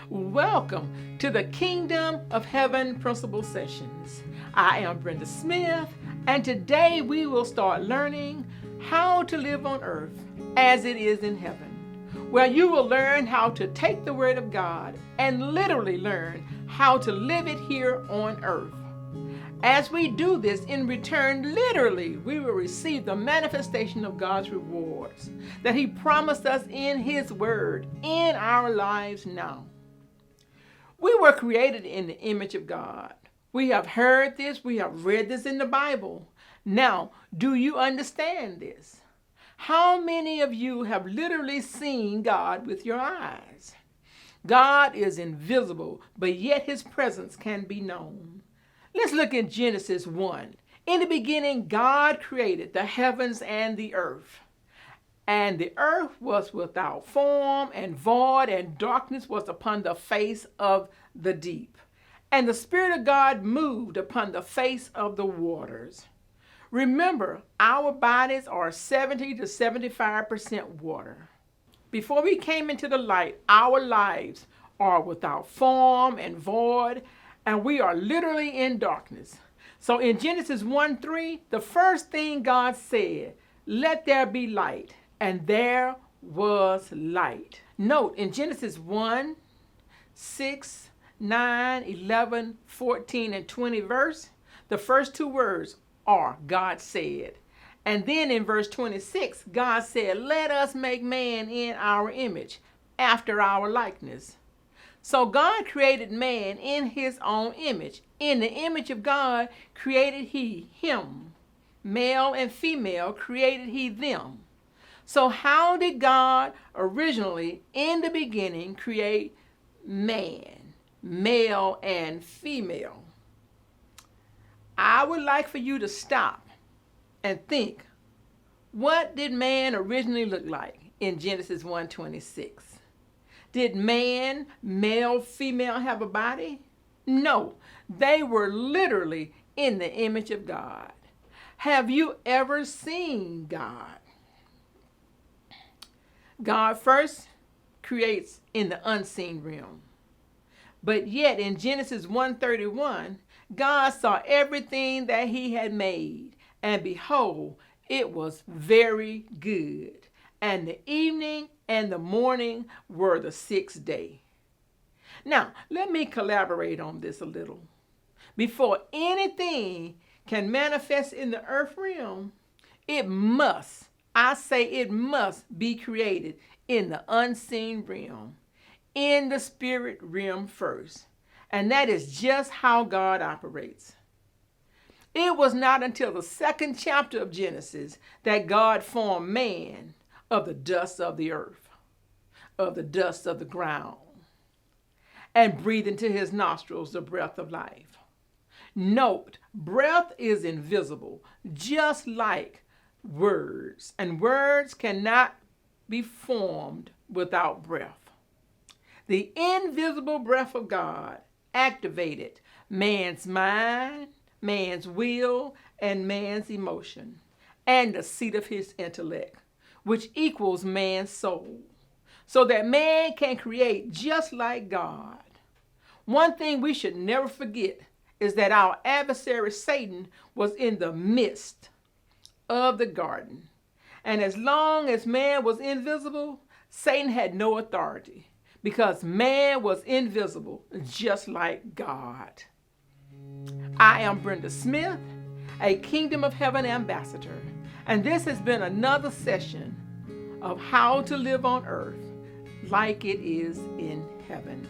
Welcome to the Kingdom of Heaven Principal Sessions. I am Brenda Smith, and today we will start learning how to live on earth as it is in heaven, where you will learn how to take the Word of God and literally learn how to live it here on earth. As we do this, in return, literally, we will receive the manifestation of God's rewards that He promised us in His Word in our lives now. We were created in the image of God. We have heard this, we have read this in the Bible. Now, do you understand this? How many of you have literally seen God with your eyes? God is invisible, but yet His presence can be known. Let's look at Genesis 1. In the beginning, God created the heavens and the earth. And the earth was without form and void, and darkness was upon the face of the deep. And the Spirit of God moved upon the face of the waters. Remember, our bodies are 70 to 75% water. Before we came into the light, our lives are without form and void, and we are literally in darkness. So in Genesis 1:3, the first thing God said, "Let there be light," and there was light. Note in Genesis 1, 6, 9, 11, 14, and 20 verse, the first two words are God said. And then in verse 26, God said, "Let us make man in our image, after our likeness." So God created man in His own image. In the image of God created He him. Male and female created He them. So how did God originally, in the beginning, create man, male and female? I would like for you to stop and think, what did man originally look like in Genesis 1:26? Did man, male, female have a body? No, they were literally in the image of God. Have you ever seen God? God first creates in the unseen realm. But yet in Genesis 1:31, God saw everything that He had made, and behold, it was very good. And the evening and the morning were the sixth day. Now, let me collaborate on this a little. Before anything can manifest in the earth realm, it must, I say it must be created in the unseen realm, in the spirit realm first. And that is just how God operates. It was not until the second chapter of Genesis that God formed man of the dust of the earth, of the dust of the ground, and breathed into his nostrils the breath of life. Note, breath is invisible, just like words, and words cannot be formed without breath. The invisible breath of God activated man's mind, man's will, and man's emotion, and the seat of his intellect, which equals man's soul, so that man can create just like God. One thing we should never forget is that our adversary Satan was in the midst of the garden. And as long as man was invisible, Satan had no authority, because man was invisible just like God. I am Brenda Smith, a Kingdom of Heaven ambassador, and this has been another session of how to live on earth like it is in heaven.